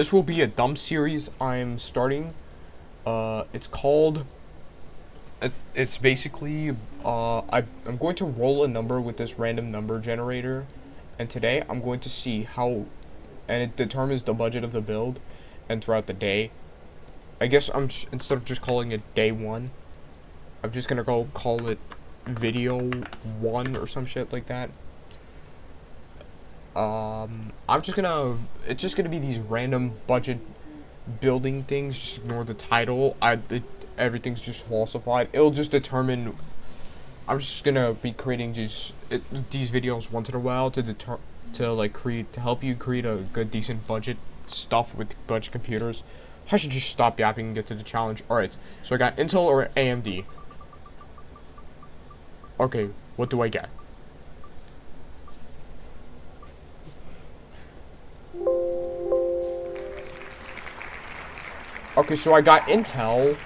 this will be a dumb series I'm starting. It's called. It's basically I'm going to roll a number with this random number generator, and today I'm going to see how, and it determines the budget of the build, and throughout the day. I guess instead of just calling it day 1, I'm just gonna go call it video 1 or some shit like that. It's just gonna be these random budget building things. Just ignore the title. Everything's just falsified. It'll just determine. I'm just gonna be creating these videos once in a while to help you create a good, decent budget stuff with budget computers. I should just stop yapping and get to the challenge. All right, so I got Intel or AMD. Okay, what do I get? Okay, so I got Intel.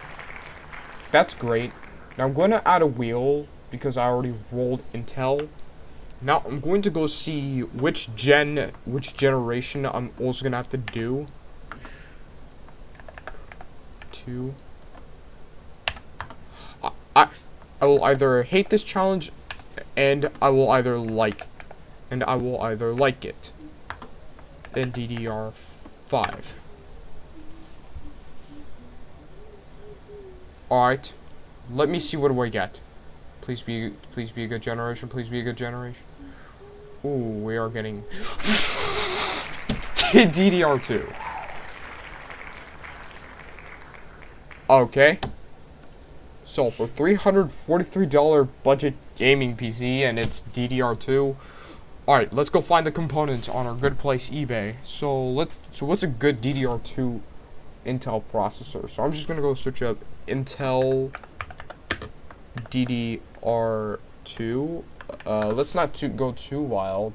That's great. Now I'm going to add a wheel because I already rolled Intel. Now I'm going to go see which generation I'm also going to have to do. 2. I will either hate this challenge and I will either like it. Then DDR5. Alright. Let me see, what do I get? Please be a good generation. Please be a good generation. Ooh, we are getting DDR2. Okay. So for $343 budget gaming PC and it's DDR2. Alright, let's go find the components on our good place eBay. So what's a good DDR2 Intel processor? So I'm just gonna go search up Intel DDR2. Let's not go too wild.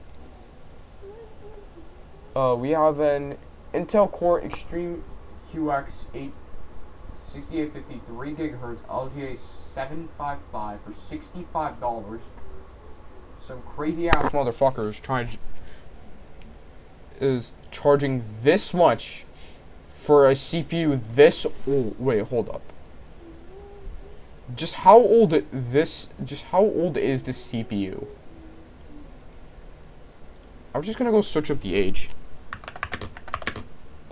We have an Intel Core Extreme QX8 6853 gigahertz LGA 755 for $65. Some crazy ass motherfuckers is charging this much for a CPU this old. Wait, hold up. Just how old is this CPU? I'm just gonna go search up the age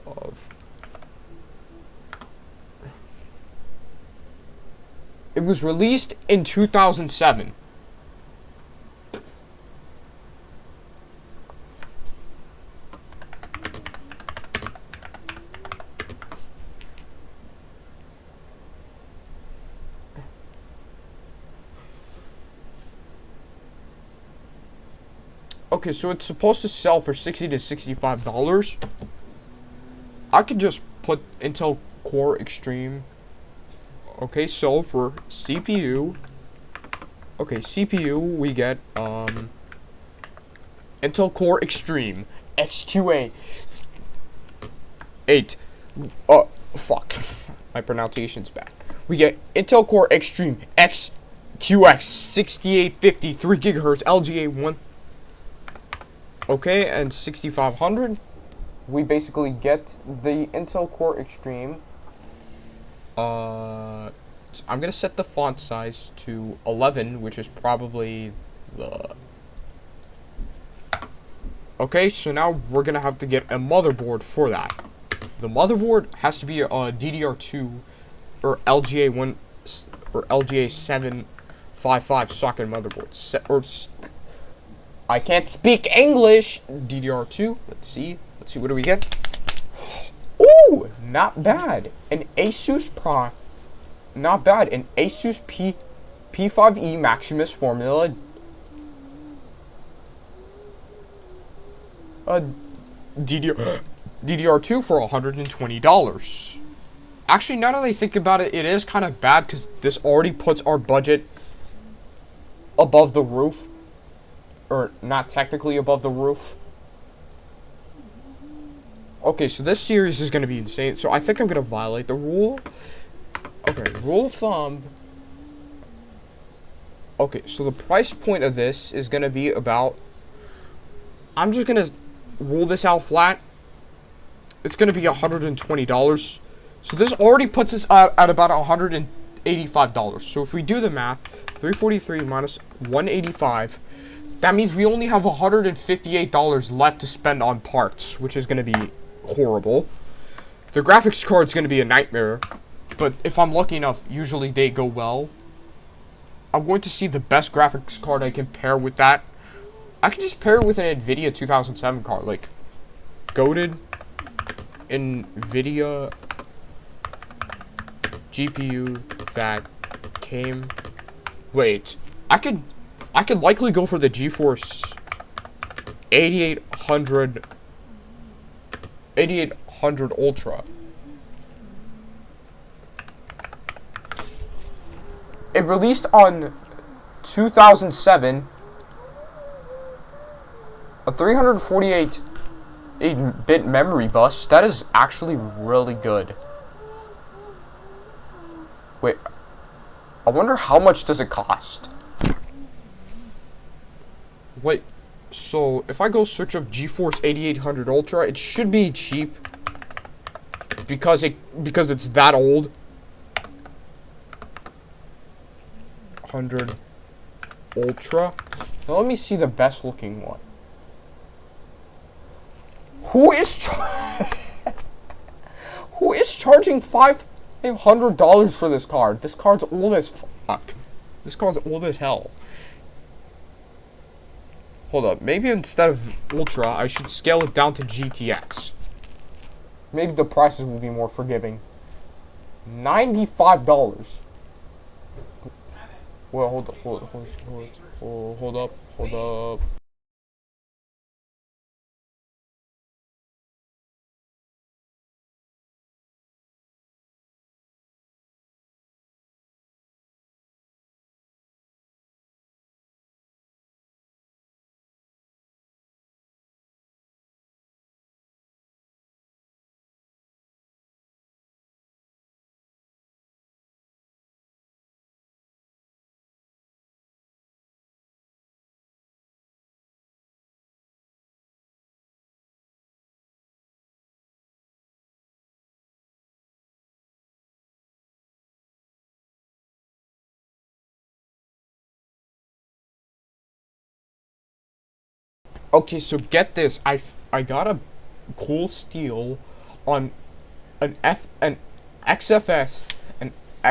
of. It was released in 2007. Okay, so it's supposed to sell for $60 to $65. I could just put Intel Core Extreme. Okay, so for CPU, we get Intel Core Extreme XQA 8. Oh fuck, my pronunciation's bad. We get Intel Core Extreme XQX 6850 3 gigahertz LGA 1. Okay, and 6500. We basically get the Intel Core Extreme. I'm gonna set the font size to 11, which is probably the. Okay, so now we're gonna have to get a motherboard for that. The motherboard has to be a DDR2 or LGA 1 or LGA 755 socket motherboard. I can't speak English. DDR2. Let's see, what do we get? Ooh, not bad. An Asus Prime. Not bad. An Asus P5E Maximus Formula. DDR2 for $120. Actually, now that I think about it, it is kind of bad because this already puts our budget above the roof. Or not technically above the roof. Okay, so this series is going to be insane. So I think I'm going to violate the rule. Okay, rule of thumb. Okay, so the price point of this is going to be about. I'm just going to rule this out flat. it's going to be $120. So this already puts us at about $185. So if we do the math, 343 minus 185, that means we only have $158 left to spend on parts, which is going to be horrible. The graphics card's going to be a nightmare, but if I'm lucky enough, usually they go well. I'm going to see the best graphics card I can pair with that. I can just pair it with an NVIDIA 2007 card, like goated NVIDIA GPU that came. Wait, I could likely go for the GeForce 8800 Ultra. It released on 2007. A 348-bit memory bus. That is actually really good. Wait, I wonder how much does it cost? Wait, so if I go search up GeForce 8800 Ultra, it should be cheap because it's that old. 100 Ultra. Now let me see the best looking one. Who is charging $500 for this card? This card's old as fuck. This card's old as hell. Hold up. Maybe instead of Ultra, I should scale it down to GTX. Maybe the prices will be more forgiving. $95. Well, hold up. Okay, so get this. I got a cool steal on an XFX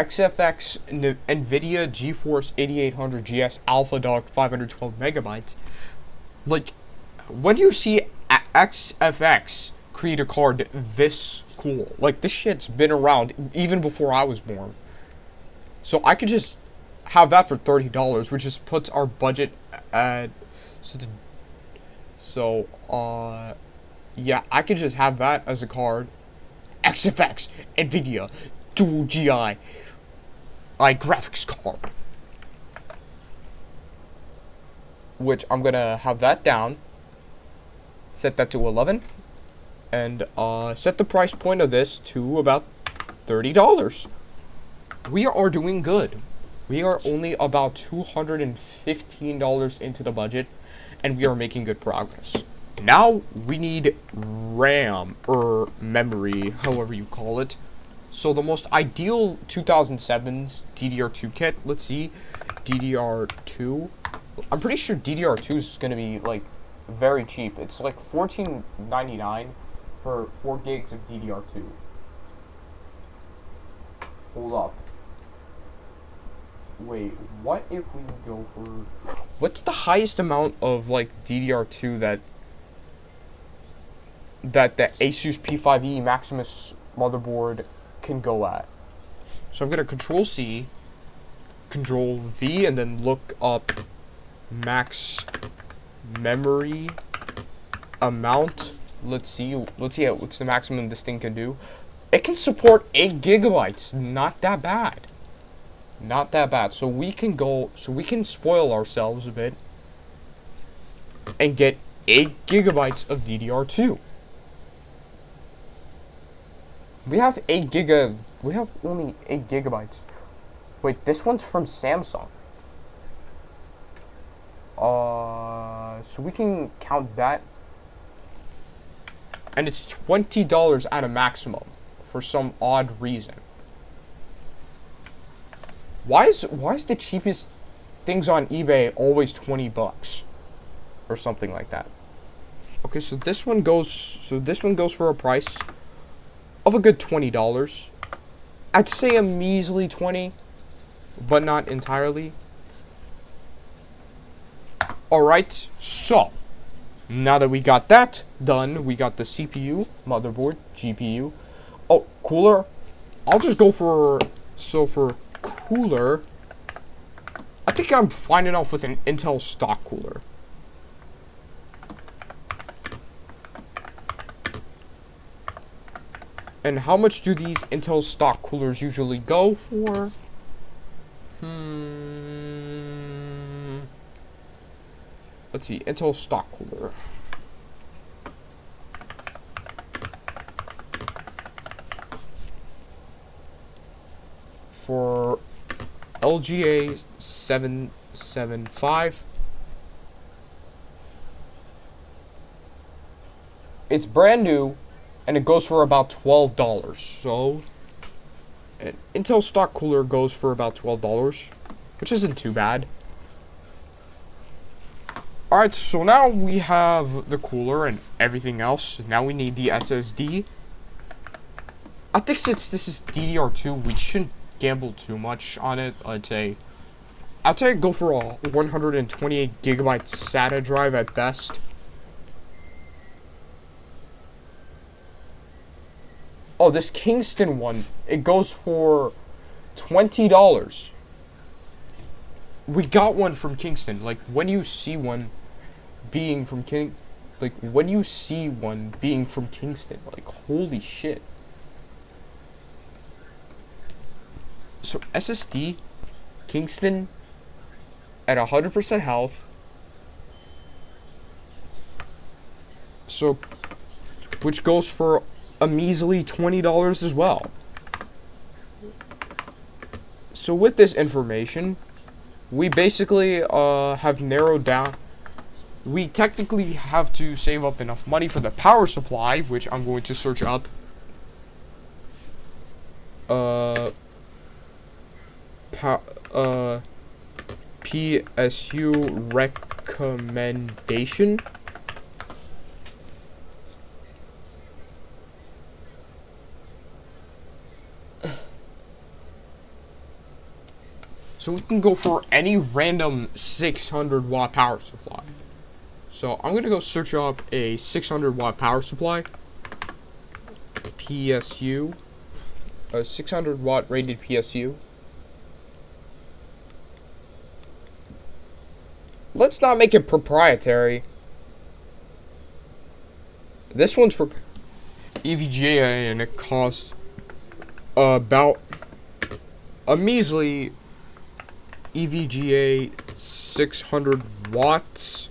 NVIDIA GeForce 8800 GS Alpha Dog 512 megabytes. Like, when you see XFX create a card this cool, like, this shit's been around even before I was born. So I could just have that for $30, which just puts our budget at yeah, I could just have that as a card. XFX NVIDIA Dual GI graphics card, which I'm gonna have that down. Set that to 11, and set the price point of this to about $30. We are doing good. We are only about $215 into the budget, and we are making good progress. Now we need RAM, or memory, however you call it. So the most ideal 2007's DDR2 kit, let's see, DDR2. I'm pretty sure DDR2 is going to be, like, very cheap. It's like $14.99 for 4 gigs of DDR2. Hold up. Wait, what if we go for... What's the highest amount of, like, DDR2 that the Asus P5e Maximus motherboard can go at? So I'm going to Control-C, Control-V, and then look up max memory amount. Let's see what's the maximum this thing can do. It can support 8 gigabytes. Not that bad. Not that bad. So we can spoil ourselves a bit and get 8 gigabytes of DDR2. We have only 8 gigabytes. Wait, this one's from Samsung. So we can count that. and it's $20 at a maximum for some odd reason. Why is the cheapest things on eBay always 20 bucks or something like that? Okay, so this one goes for a price of a good $20. I'd say a measly 20, but not entirely. Alright, so now that we got that done, we got the CPU, motherboard, GPU. Oh, cooler. I'll just go for cooler. I think I'm fine enough with an Intel stock cooler. And how much do these Intel stock coolers usually go for? Let's see, Intel stock cooler. For LGA 775. It's brand new, and it goes for about $12. So, an Intel stock cooler goes for about $12, which isn't too bad. Alright, so now we have the cooler and everything else. Now we need the SSD. I think since this is DDR2, we shouldn't gamble too much on it. I'd say go for a 128 gigabyte SATA drive at best. Oh, this Kingston one, it goes for $20. We got one from Kingston. Like, when you see one being from Kingston, like, holy shit. So, SSD, Kingston, at 100% health. So, which goes for a measly $20 as well. So, with this information, we basically have narrowed down. We technically have to save up enough money for the power supply, which I'm going to search up. PSU recommendation. So we can go for any random 600 watt power supply. So I'm going to go search up a 600 watt power supply. PSU. A 600 watt rated PSU. Let's not make it proprietary. This one's for EVGA and it costs about a measly EVGA 600 watts,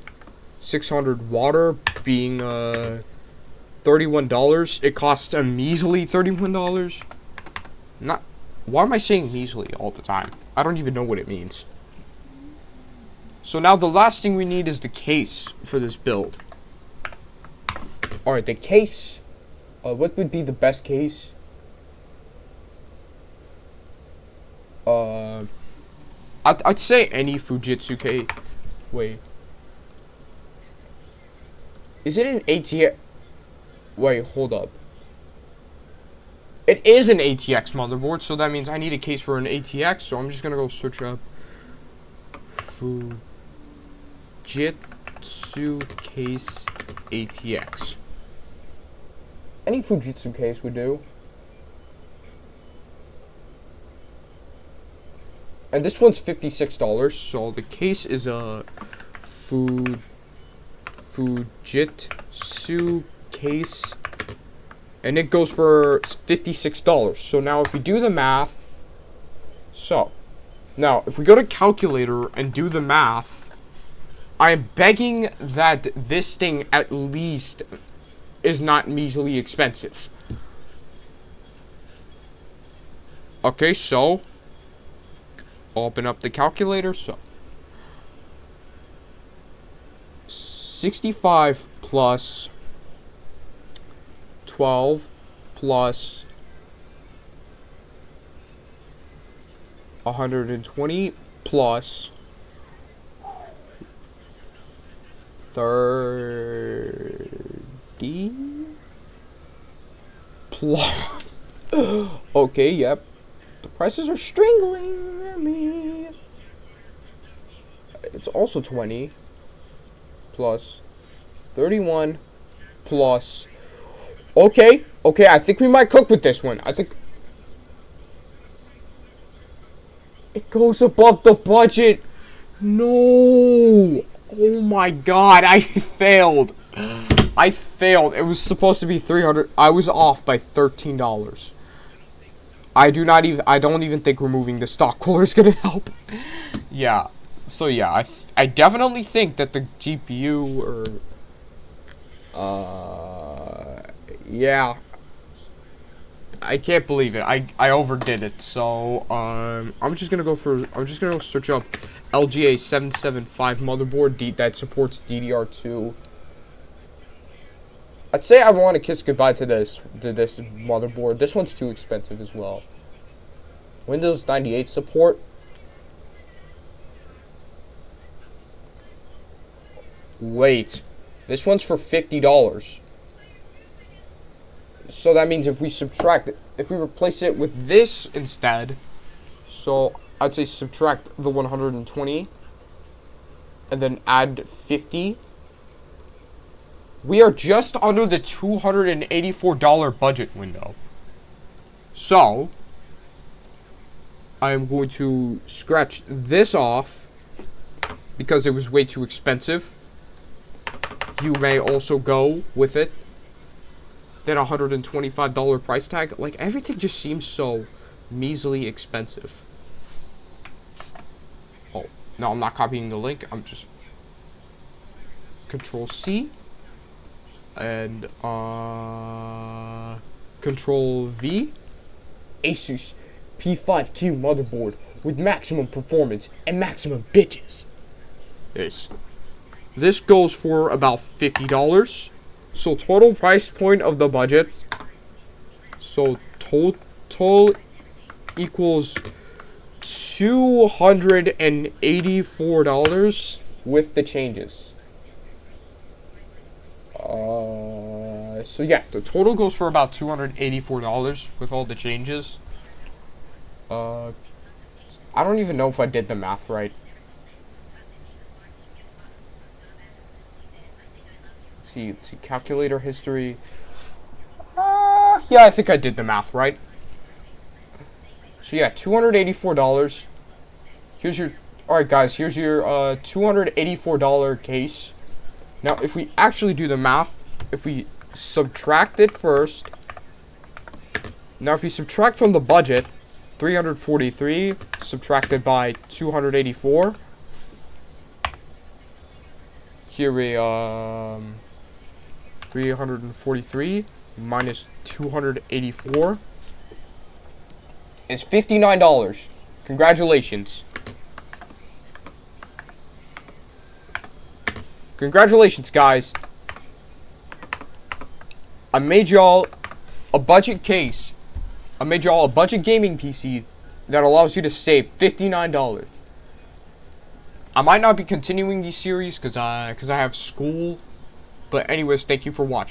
600 water being $31. It costs a measly $31. Not. Why am I saying measly all the time? I don't even know what it means. So now the last thing we need is the case for this build. Alright, the case. What would be the best case? I'd say any Fujitsu case. Wait. Is it an ATX? Wait, hold up. It is an ATX motherboard, so that means I need a case for an ATX, so I'm just gonna go search up Fujitsu case ATX. Any Fujitsu case would do. And this one's $56, so the case is a Fujitsu case, and it goes for $56. So now if we do the math, now if we go to calculator and do the math, I am begging that this thing at least is not measly expensive. Okay, so open up the calculator. So 65 plus 112 plus 120 plus 30 plus. Okay, yep. The prices are strangling me. It's also 20 plus 31 plus. Okay, I think we might cook with this one. I think it goes above the budget. No. Oh my god, I failed. It was supposed to be 300. I was off by $13. I don't even think removing the stock cooler is gonna help. Yeah. So yeah, I definitely think that the GPU yeah. I can't believe it. I overdid it. So I'm just gonna go search up LGA 775 motherboard that supports DDR2. I'd say I want to kiss goodbye to this motherboard. This one's too expensive as well. Windows 98 support. Wait, this one's for $50. So that means if we replace it with this instead, so I'd say subtract the 120 and then add 50. We are just under the $284 budget window. So I am going to scratch this off because it was way too expensive. You may also go with it. That $125 price tag, like everything just seems so measly expensive. Oh, no, I'm not copying the link. I'm just Control C and Control V. Asus P5Q motherboard with maximum performance and maximum bitches. This goes for about $50. So total price point of the budget. So total equals $284 with the changes. So yeah, the total goes for about $284 with all the changes. I don't even know if I did the math right. See calculator history. Yeah, I think I did the math right. So yeah, $284. Here's your, alright guys, here's your $284 case. Now if we actually do the math, if we subtract it first. Now if you subtract from the budget, 343 subtracted by 284. Here we 343 minus 284 is $59. Congratulations. Congratulations, guys. I made y'all a budget case. I made y'all a budget gaming PC that allows you to save $59. I might not be continuing these series because I have school. But anyways, thank you for watching.